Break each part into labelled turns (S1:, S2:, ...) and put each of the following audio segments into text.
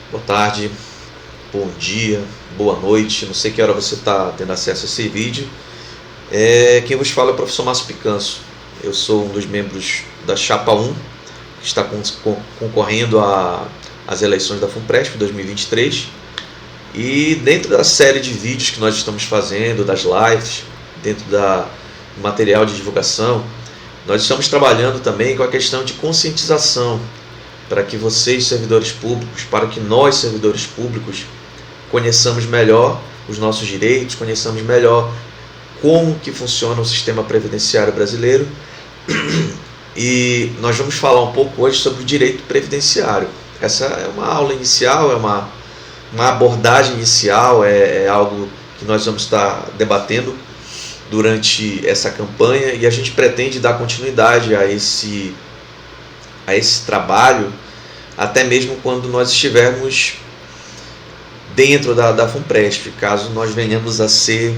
S1: Boa tarde, bom dia, boa noite. Não sei que hora você está tendo acesso a esse vídeo. Quem vos fala é o professor Márcio Picanso. Eu sou um dos membros da Chapa 1, que está concorrendo às eleições da FUNPRESP 2023. E dentro da série de vídeos que nós estamos fazendo, das lives, dentro do material de divulgação, nós estamos trabalhando também com a questão de conscientização, para que vocês, servidores públicos, para que nós, servidores públicos, conheçamos melhor os nossos direitos, conheçamos melhor como que funciona o sistema previdenciário brasileiro. E nós vamos falar um pouco hoje sobre o direito previdenciário. Essa é uma aula inicial, é uma abordagem inicial, é algo que nós vamos estar debatendo durante essa campanha, e a gente pretende dar continuidade a esse trabalho, até mesmo quando nós estivermos dentro da FUNPRESP, caso nós venhamos a ser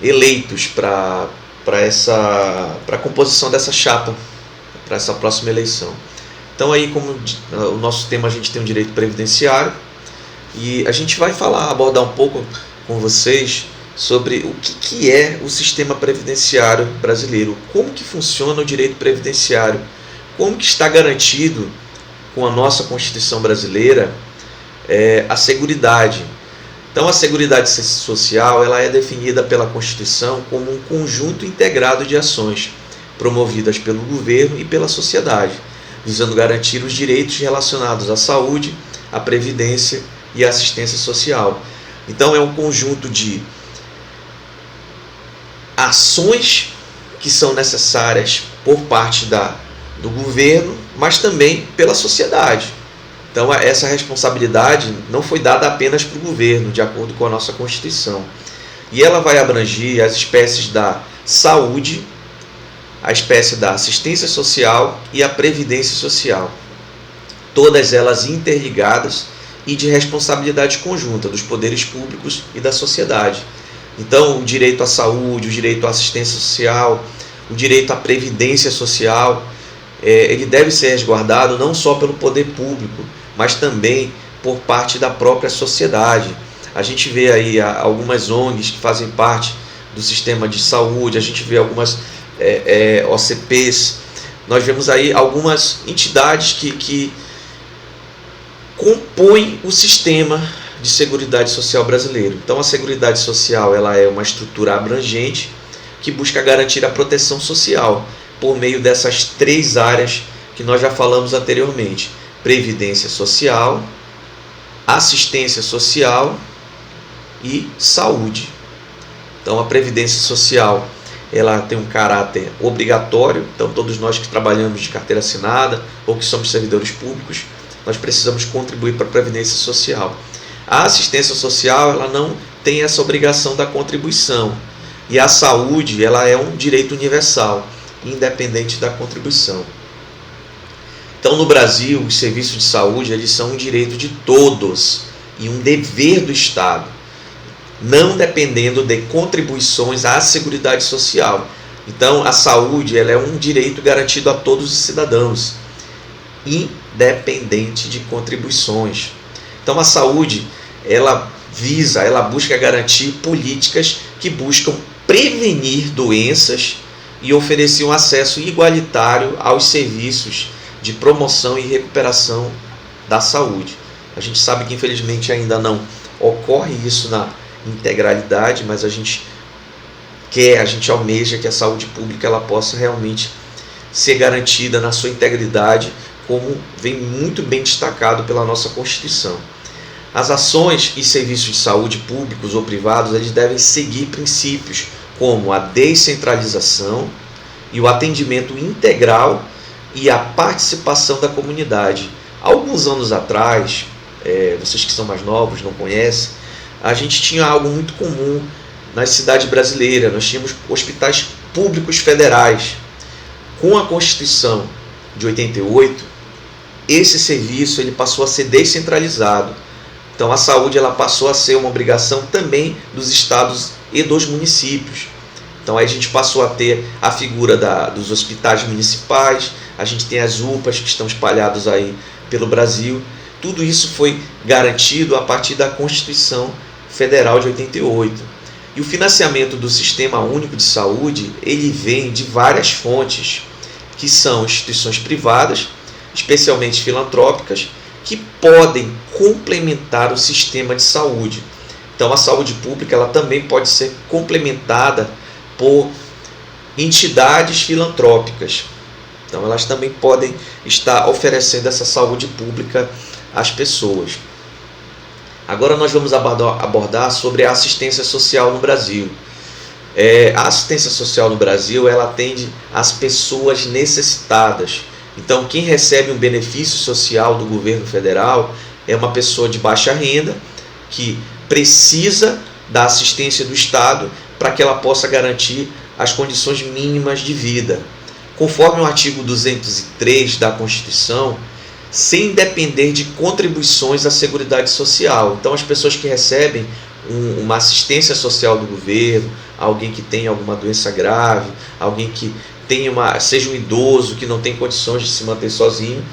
S1: eleitos para a composição dessa chapa, para essa próxima eleição. Então aí, como o nosso tema, a gente tem o direito previdenciário, e a gente vai abordar um pouco com vocês sobre o que é o sistema previdenciário brasileiro, como que funciona o direito previdenciário, como que está garantido com a nossa Constituição brasileira a seguridade. Então, a seguridade social ela é definida pela Constituição como um conjunto integrado de ações promovidas pelo governo e pela sociedade, visando garantir os direitos relacionados à saúde, à previdência e à assistência social. Então, é um conjunto de ações que são necessárias por parte do governo, mas também pela sociedade. Então, essa responsabilidade não foi dada apenas para o governo, de acordo com a nossa Constituição. E ela vai abranger as espécies da saúde, a espécie da assistência social e a previdência social. Todas elas interligadas e de responsabilidade conjunta dos poderes públicos e da sociedade. Então, o direito à saúde, o direito à assistência social, o direito à previdência social, ele deve ser resguardado não só pelo poder público, mas também por parte da própria sociedade. A gente vê aí algumas ONGs que fazem parte do sistema de saúde, a gente vê algumas OCPs, nós vemos aí algumas entidades que compõem o sistema de seguridade social brasileiro. Então, a seguridade social ela é uma estrutura abrangente que busca garantir a proteção social por meio dessas três áreas que nós já falamos anteriormente: previdência social, assistência social e saúde. Então, a previdência social ela tem um caráter obrigatório. Então, todos nós que trabalhamos de carteira assinada ou que somos servidores públicos, nós precisamos contribuir para a previdência social. A assistência social ela não tem essa obrigação da contribuição, e a saúde ela é um direito universal, independente da contribuição. Então, no Brasil, os serviços de saúde eles são um direito de todos e um dever do Estado, não dependendo de contribuições à Seguridade Social. Então, a saúde ela é um direito garantido a todos os cidadãos, independente de contribuições. Então, a saúde ela busca garantir políticas que buscam prevenir doenças e oferecer um acesso igualitário aos serviços de promoção e recuperação da saúde. A gente sabe que infelizmente ainda não ocorre isso na integralidade, mas a gente almeja que a saúde pública ela possa realmente ser garantida na sua integridade, como vem muito bem destacado pela nossa Constituição. As ações e serviços de saúde públicos ou privados eles devem seguir princípios como a descentralização e o atendimento integral e a participação da comunidade. Alguns anos atrás, vocês que são mais novos não conhecem, a gente tinha algo muito comum nas cidades brasileiras. Nós tínhamos hospitais públicos federais. Com a Constituição de 88, esse serviço ele passou a ser descentralizado. Então, a saúde ela passou a ser uma obrigação também dos estados e dos municípios. Então, aí a gente passou a ter a figura dos hospitais municipais, a gente tem as UPAs que estão espalhados aí pelo Brasil, Tudo isso foi garantido a partir da Constituição Federal de 88. E o financiamento do Sistema Único de Saúde, ele vem de várias fontes, que são instituições privadas, especialmente filantrópicas, que podem complementar o sistema de saúde. Então a saúde pública ela também pode ser complementada por entidades filantrópicas. Então elas também podem estar oferecendo essa saúde pública às pessoas. Agora nós vamos abordar sobre a assistência social no Brasil. A assistência social no Brasil ela atende às pessoas necessitadas. Então quem recebe um benefício social do governo federal é uma pessoa de baixa renda que precisa da assistência do Estado para que ela possa garantir as condições mínimas de vida. Conforme o artigo 203 da Constituição, sem depender de contribuições à Seguridade Social. Então as pessoas que recebem uma assistência social do governo, alguém que tem alguma doença grave, alguém que seja um idoso que não tem condições de se manter sozinho,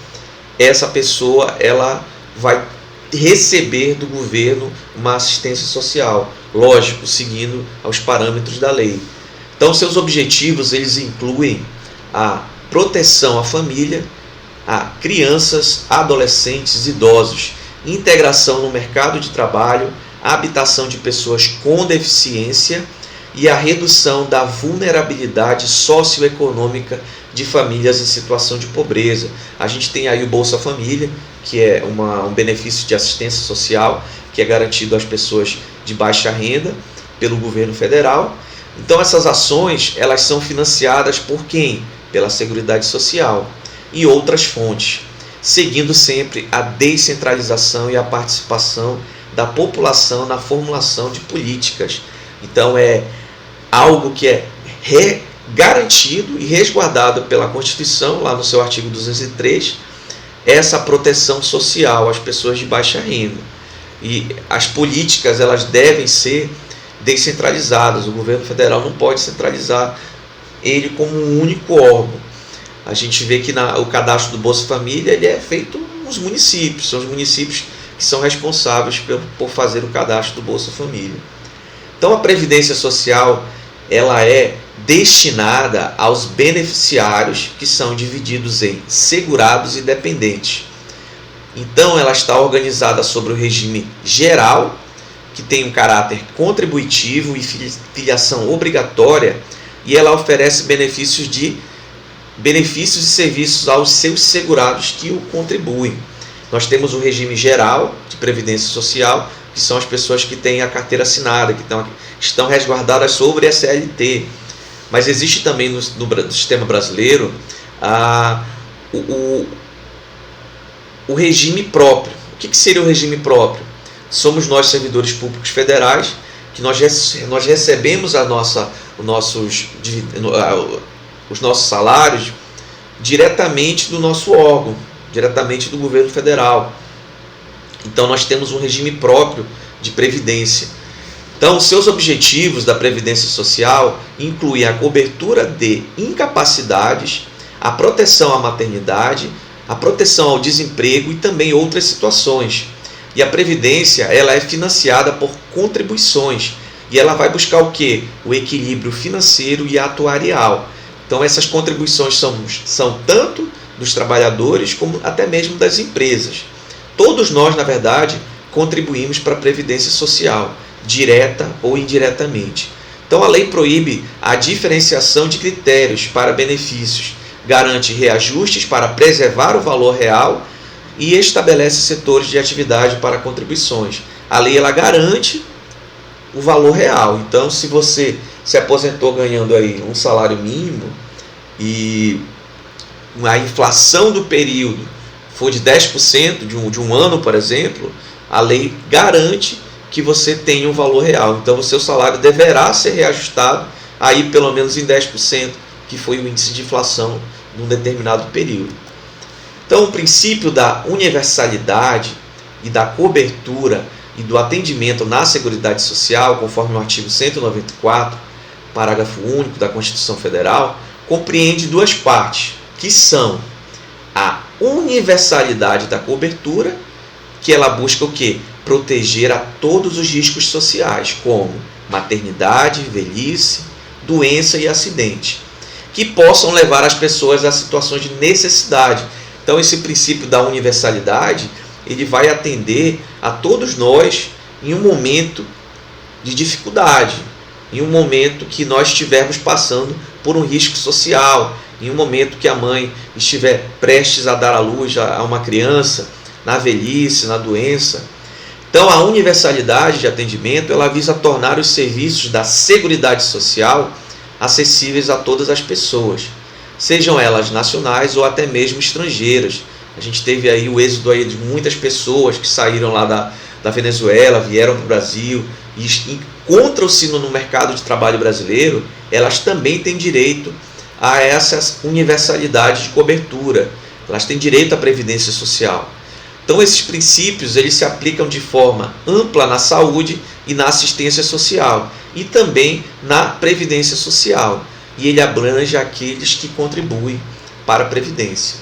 S1: essa pessoa ela vai receber do governo uma assistência social, lógico, seguindo aos parâmetros da lei. Então seus objetivos eles incluem a proteção à família, a crianças, adolescentes, idosos, integração no mercado de trabalho, habitação de pessoas com deficiência e a redução da vulnerabilidade socioeconômica de famílias em situação de pobreza. A gente tem aí o Bolsa Família, que é um benefício de assistência social que é garantido às pessoas de baixa renda pelo governo federal. Então essas ações elas são financiadas por quem? Pela Seguridade Social e outras fontes, seguindo sempre a descentralização e a participação da população na formulação de políticas. Então é algo que é garantido e resguardado pela Constituição, lá no seu artigo 203, essa proteção social às pessoas de baixa renda. E as políticas elas devem ser descentralizadas. O governo federal não pode centralizar ele como um único órgão. A gente vê que o cadastro do Bolsa Família ele é feito nos municípios, são os municípios que são responsáveis por fazer o cadastro do Bolsa Família. Então a Previdência Social ela é destinada aos beneficiários que são divididos em segurados e dependentes. Então ela está organizada sobre o regime geral, que tem um caráter contributivo e filiação obrigatória, e ela oferece benefícios e serviços aos seus segurados que o contribuem. Nós temos o regime geral de Previdência Social, que são as pessoas que têm a carteira assinada, que estão resguardadas sobre a CLT. Mas existe também no sistema brasileiro o regime próprio. O que seria o regime próprio? Somos nós, servidores públicos federais, que nós recebemos os nossos salários diretamente do nosso órgão, diretamente do governo federal. Então nós temos um regime próprio de previdência. Então os seus objetivos da Previdência Social incluem a cobertura de incapacidades, a proteção à maternidade, a proteção ao desemprego e também outras situações. E a Previdência ela é financiada por contribuições e ela vai buscar o quê? O equilíbrio financeiro e atuarial. Então essas contribuições são tanto dos trabalhadores como até mesmo das empresas. Todos nós, na verdade, contribuímos para a Previdência Social, direta ou indiretamente. Então a lei proíbe a diferenciação de critérios para benefícios, garante reajustes para preservar o valor real e estabelece setores de atividade para contribuições. A lei ela garante o valor real. Então se você se aposentou ganhando aí um salário mínimo e a inflação do período for de 10% de um ano, por exemplo, a lei garante que você tenha um valor real. Então o seu salário deverá ser reajustado aí pelo menos em 10%, que foi o índice de inflação num determinado período. Então o princípio da universalidade e da cobertura e do atendimento na Seguridade Social, conforme o artigo 194, parágrafo único da Constituição Federal, compreende duas partes, que são a universalidade da cobertura que ela busca o quê? Proteger a todos os riscos sociais, como maternidade, velhice, doença e acidente, que possam levar as pessoas a situações de necessidade. Então, esse princípio da universalidade, ele vai atender a todos nós em um momento de dificuldade, em um momento que nós estivermos passando por um risco social, em um momento que a mãe estiver prestes a dar à luz a uma criança, na velhice, na doença. Então, a universalidade de atendimento, ela visa tornar os serviços da Seguridade Social acessíveis a todas as pessoas, sejam elas nacionais ou até mesmo estrangeiras. A gente teve aí o êxodo aí de muitas pessoas que saíram lá da Venezuela, vieram para o Brasil e encontram-se no mercado de trabalho brasileiro. Elas também têm direito a essa universalidade de cobertura, elas têm direito à previdência social. Então, esses princípios eles se aplicam de forma ampla na saúde e na assistência social e também na previdência social, e ele abrange aqueles que contribuem para a previdência.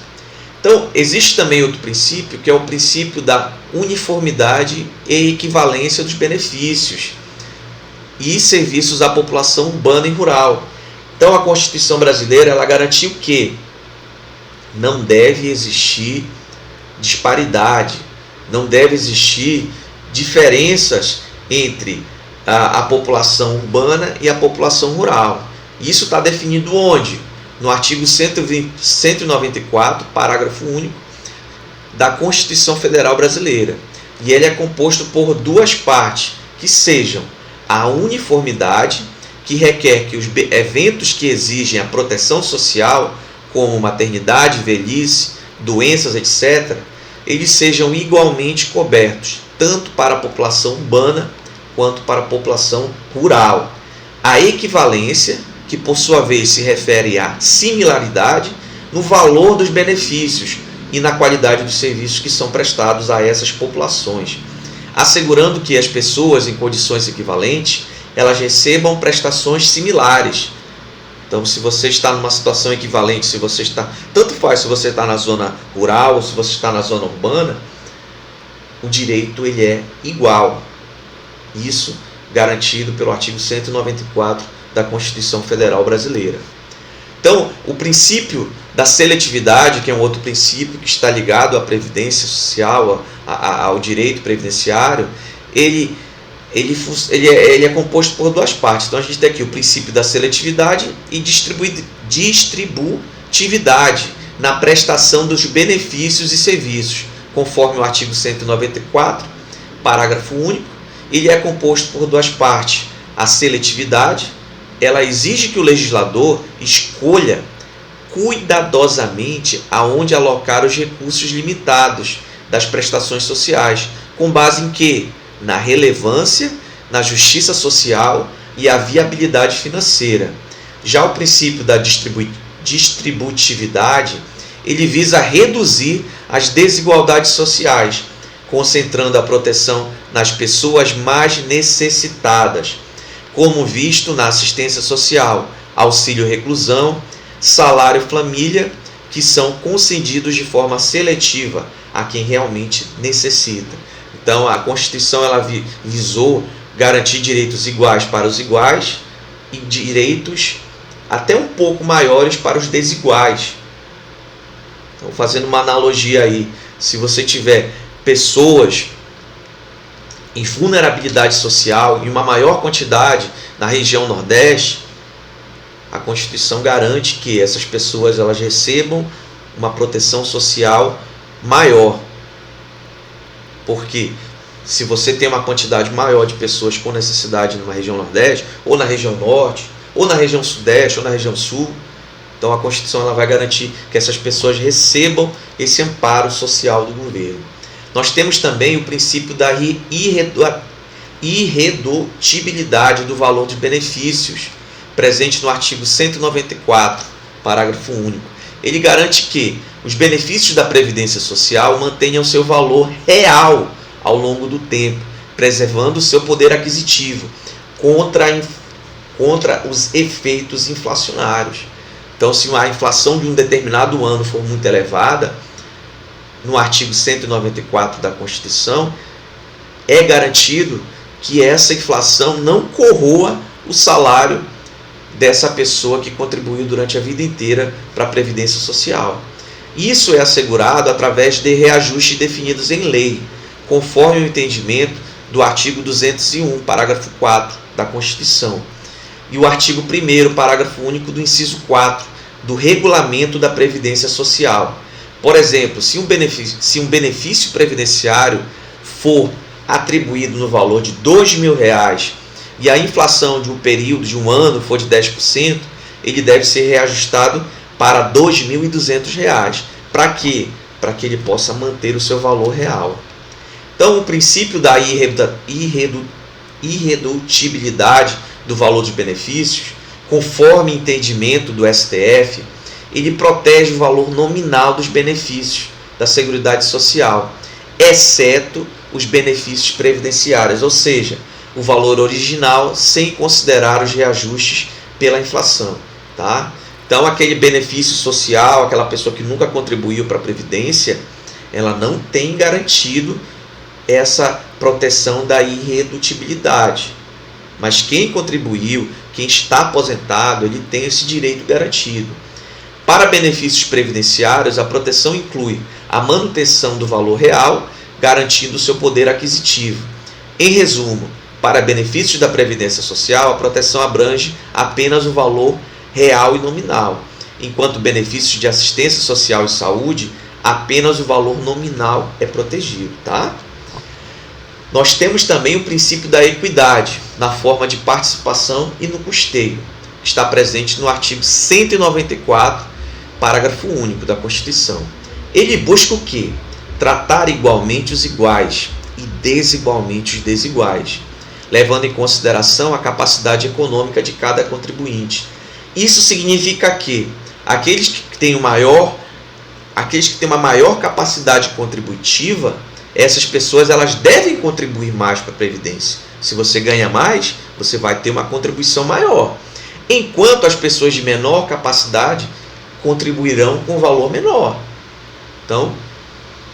S1: Então, existe também outro princípio, que é o princípio da uniformidade e equivalência dos benefícios e serviços à população urbana e rural. Então, a Constituição brasileira ela garantiu que não deve existir disparidade, não deve existir diferenças entre a população urbana e a população rural. Isso está definido onde? No artigo 194, parágrafo único da Constituição Federal Brasileira. E ele é composto por duas partes, que sejam a uniformidade, que requer que os eventos que exigem a proteção social, como maternidade, velhice, doenças, etc., eles sejam igualmente cobertos, tanto para a população urbana quanto para a população rural. A equivalência, que por sua vez se refere à similaridade no valor dos benefícios e na qualidade dos serviços que são prestados a essas populações, assegurando que as pessoas em condições equivalentes elas recebam prestações similares. Então, se você está numa situação equivalente, se você está, tanto faz se você está na zona rural ou se você está na zona urbana, o direito ele é igual. Isso garantido pelo artigo 194 da Constituição Federal Brasileira. Então, o princípio da seletividade, que é um outro princípio que está ligado à previdência social, ao direito previdenciário, ele é composto por duas partes. Então, a gente tem aqui o princípio da seletividade e distributividade na prestação dos benefícios e serviços, conforme o artigo 194, parágrafo único. Ele é composto por duas partes. A seletividade, ela exige que o legislador escolha cuidadosamente aonde alocar os recursos limitados das prestações sociais, com base em quê? Na relevância, na justiça social e a viabilidade financeira. Já o princípio da distributividade, ele visa reduzir as desigualdades sociais, concentrando a proteção nas pessoas mais necessitadas, como visto na assistência social, auxílio reclusão, salário família, que são concedidos de forma seletiva a quem realmente necessita. Então, a Constituição ela visou garantir direitos iguais para os iguais e direitos até um pouco maiores para os desiguais. Então, fazendo uma analogia aí, se você tiver pessoas em vulnerabilidade social em uma maior quantidade na região Nordeste, a Constituição garante que essas pessoas elas recebam uma proteção social maior. Porque se você tem uma quantidade maior de pessoas com necessidade numa região Nordeste, ou na região Norte, ou na região Sudeste, ou na região Sul, então a Constituição ela vai garantir que essas pessoas recebam esse amparo social do governo. Nós temos também o princípio da irredutibilidade do valor de benefícios, presente no artigo 194, parágrafo único. Ele garante que os benefícios da Previdência Social mantenham seu valor real ao longo do tempo, preservando o seu poder aquisitivo contra os efeitos inflacionários. Então, se a inflação de um determinado ano for muito elevada, no artigo 194 da Constituição, é garantido que essa inflação não corroa o salário dessa pessoa que contribuiu durante a vida inteira para a Previdência Social. Isso é assegurado através de reajustes definidos em lei, conforme o entendimento do artigo 201, parágrafo 4 da Constituição, e o artigo 1º, parágrafo único do inciso 4 do Regulamento da Previdência Social. Por exemplo, se um benefício previdenciário for atribuído no valor de R$2.000 e a inflação de um período de um ano for de 10%, ele deve ser reajustado para R$2.200. Para quê? Para que ele possa manter o seu valor real. Então, o princípio da irredutibilidade do valor dos benefícios, conforme entendimento do STF, ele protege o valor nominal dos benefícios da Seguridade Social, exceto os benefícios previdenciários, ou seja, o valor original sem considerar os reajustes pela inflação. Tá? Então, aquele benefício social, aquela pessoa que nunca contribuiu para a Previdência, ela não tem garantido essa proteção da irredutibilidade. Mas quem contribuiu, quem está aposentado, ele tem esse direito garantido. Para benefícios previdenciários, a proteção inclui a manutenção do valor real, garantindo o seu poder aquisitivo. Em resumo, para benefícios da Previdência Social, a proteção abrange apenas o valor real e nominal, enquanto benefícios de assistência social e saúde, apenas o valor nominal é protegido. Tá? Nós temos também o princípio da equidade, na forma de participação e no custeio, que está presente no artigo 194, parágrafo único da Constituição. Ele busca o quê? Tratar igualmente os iguais e desigualmente os desiguais, levando em consideração a capacidade econômica de cada contribuinte. Isso significa que aqueles que têm uma maior capacidade contributiva, essas pessoas elas devem contribuir mais para a Previdência. Se você ganha mais, você vai ter uma contribuição maior. Enquanto as pessoas de menor capacidade contribuirão com valor menor. Então,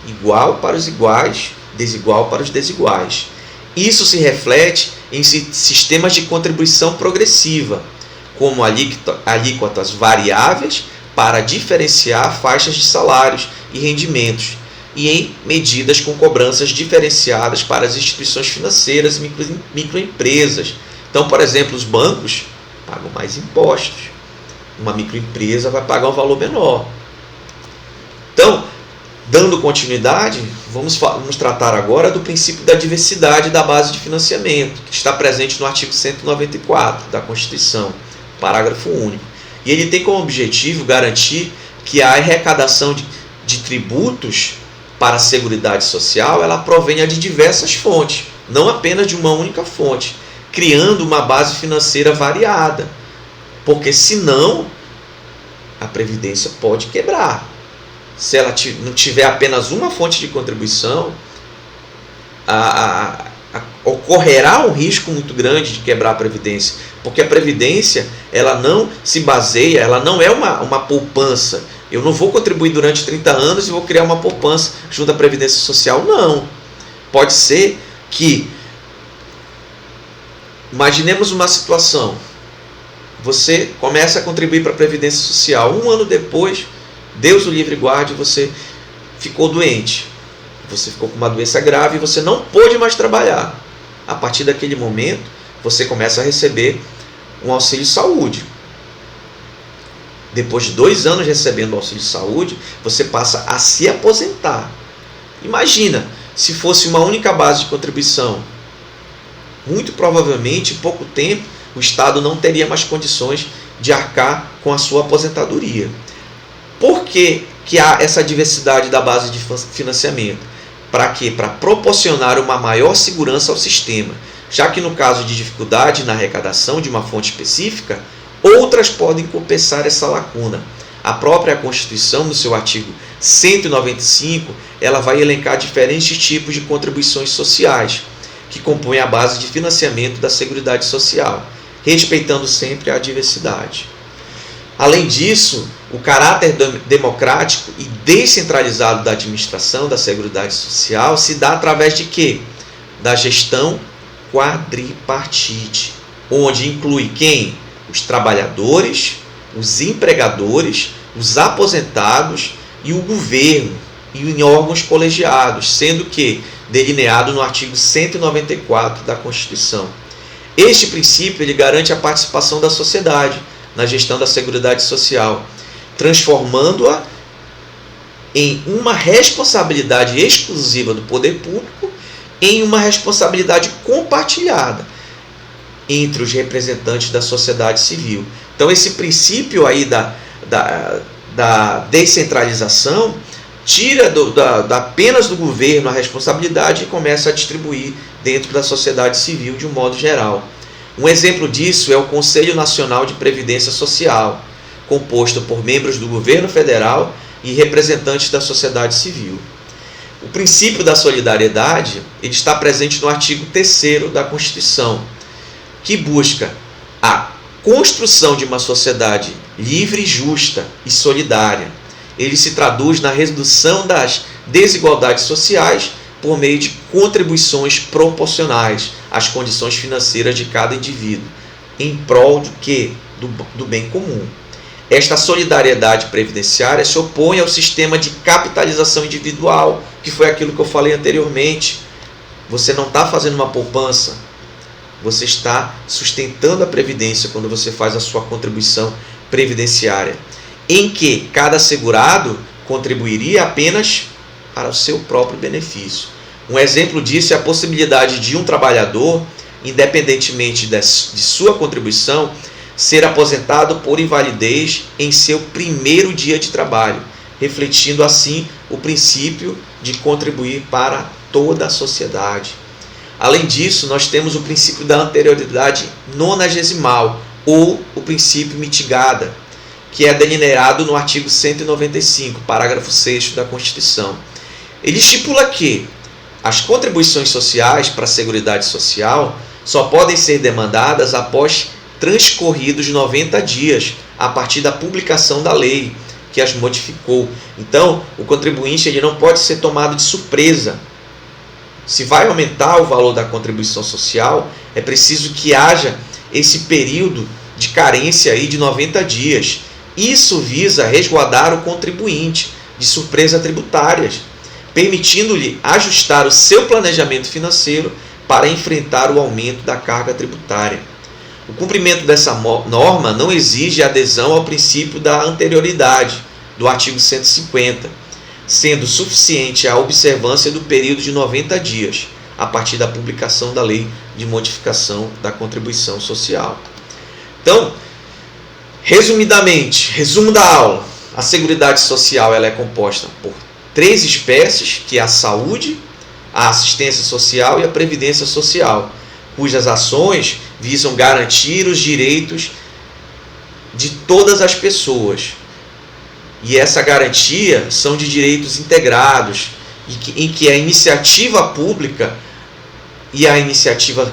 S1: igual para os iguais, desigual para os desiguais. Isso se reflete em sistemas de contribuição progressiva, como alíquotas variáveis para diferenciar faixas de salários e rendimentos, e em medidas com cobranças diferenciadas para as instituições financeiras e microempresas. Então, por exemplo, os bancos pagam mais impostos. Uma microempresa vai pagar um valor menor. Então, dando continuidade, vamos tratar agora do princípio da diversidade da base de financiamento, que está presente no artigo 194 da Constituição, parágrafo único. E ele tem como objetivo garantir que a arrecadação de tributos para a Seguridade Social ela provenha de diversas fontes, não apenas de uma única fonte, criando uma base financeira variada, porque senão a Previdência pode quebrar. Se ela não tiver apenas uma fonte de contribuição, ocorrerá um risco muito grande de quebrar a Previdência, porque a Previdência ela não se baseia, ela não é uma poupança. Eu não vou contribuir durante 30 anos e vou criar uma poupança junto à Previdência Social. Não. Pode ser que, imaginemos uma situação, você começa a contribuir para a Previdência Social, um ano depois, Deus o livre guarde, você ficou doente, você ficou com uma doença grave e você não pôde mais trabalhar. A partir daquele momento, você começa a receber um auxílio saúde. Depois de 2 anos recebendo o auxílio saúde, você passa a se aposentar. Imagina, se fosse uma única base de contribuição, muito provavelmente, em pouco tempo, o Estado não teria mais condições de arcar com a sua aposentadoria. Por que há essa diversidade da base de financiamento? Para quê? Para proporcionar uma maior segurança ao sistema, já que no caso de dificuldade na arrecadação de uma fonte específica, outras podem compensar essa lacuna. A própria Constituição, no seu artigo 195, ela vai elencar diferentes tipos de contribuições sociais, que compõem a base de financiamento da Seguridade Social, respeitando sempre a diversidade. Além disso, o caráter democrático e descentralizado da administração da Seguridade Social se dá através de quê? Da gestão quadripartite, onde inclui quem? Os trabalhadores, os empregadores, os aposentados e o governo, e em órgãos colegiados, sendo que delineado no artigo 194 da Constituição. Este princípio ele garante a participação da sociedade na gestão da Seguridade Social, transformando-a em uma responsabilidade exclusiva do poder público em uma responsabilidade compartilhada entre os representantes da sociedade civil. Então, esse princípio aí da descentralização tira apenas do governo a responsabilidade e começa a distribuir dentro da sociedade civil de um modo geral. Um exemplo disso é o Conselho Nacional de Previdência Social, composto por membros do governo federal e representantes da sociedade civil. O princípio da solidariedade ele está presente no artigo 3º da Constituição, que busca a construção de uma sociedade livre, justa e solidária. Ele se traduz na redução das desigualdades sociais por meio de contribuições proporcionais às condições financeiras de cada indivíduo, em prol do quê? Do bem comum. Esta solidariedade previdenciária se opõe ao sistema de capitalização individual, que foi aquilo que eu falei anteriormente. Você não está fazendo uma poupança, você está sustentando a previdência quando você faz a sua contribuição previdenciária, em que cada segurado contribuiria apenas para o seu próprio benefício. Um exemplo disso é a possibilidade de um trabalhador, independentemente de sua contribuição, ser aposentado por invalidez em seu primeiro dia de trabalho, refletindo assim o princípio de contribuir para toda a sociedade. Além disso, nós temos o princípio da anterioridade nonagesimal, ou o princípio mitigada, que é delineado no artigo 195, parágrafo 6º da Constituição. Ele estipula que as contribuições sociais para a Seguridade Social só podem ser demandadas após transcorridos 90 dias, a partir da publicação da lei que as modificou. Então, o contribuinte ele não pode ser tomado de surpresa. Se vai aumentar o valor da contribuição social, é preciso que haja esse período de carência aí de 90 dias. Isso visa resguardar o contribuinte de surpresas tributárias, permitindo-lhe ajustar o seu planejamento financeiro para enfrentar o aumento da carga tributária. O cumprimento dessa norma não exige adesão ao princípio da anterioridade do artigo 150, sendo suficiente a observância do período de 90 dias, a partir da publicação da lei de modificação da contribuição social. Então, resumidamente, resumo da aula, a Seguridade Social ela é composta por 3 espécies, que é a saúde, a assistência social e a previdência social, cujas ações visam garantir os direitos de todas as pessoas. E essa garantia são de direitos integrados, em que a iniciativa pública e a iniciativa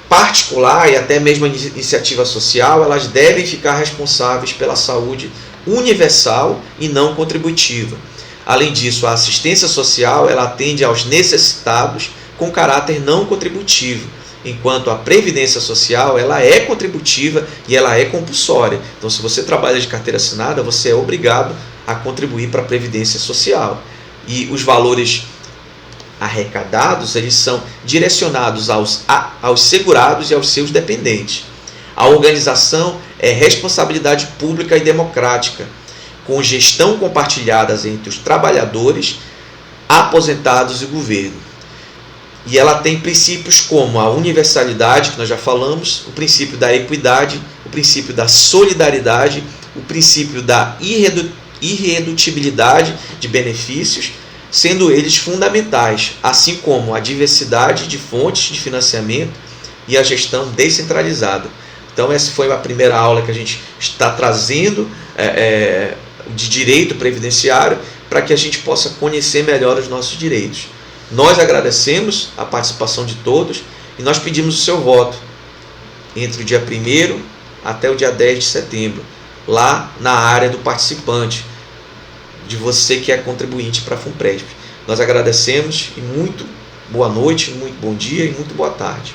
S1: particular e até mesmo a iniciativa social, elas devem ficar responsáveis pela saúde universal e não contributiva. Além disso, a assistência social ela atende aos necessitados com caráter não contributivo, enquanto a previdência social ela é contributiva e ela é compulsória. Então, se você trabalha de carteira assinada, você é obrigado a contribuir para a previdência social. E os valores arrecadados eles são direcionados aos segurados e aos seus dependentes. A organização é responsabilidade pública e democrática, com gestão compartilhadas entre os trabalhadores, aposentados e governo. E ela tem princípios como a universalidade, que nós já falamos, o princípio da equidade, o princípio da solidariedade, o princípio da irredutibilidade de benefícios, sendo eles fundamentais, assim como a diversidade de fontes de financiamento e a gestão descentralizada. Então, essa foi a primeira aula que a gente está trazendo de direito previdenciário para que a gente possa conhecer melhor os nossos direitos. Nós agradecemos a participação de todos e nós pedimos o seu voto entre o dia 1º até o dia 10 de setembro, lá na área do participante, de você que é contribuinte para a FUNPRESP. Nós agradecemos e muito boa noite, muito bom dia e muito boa tarde.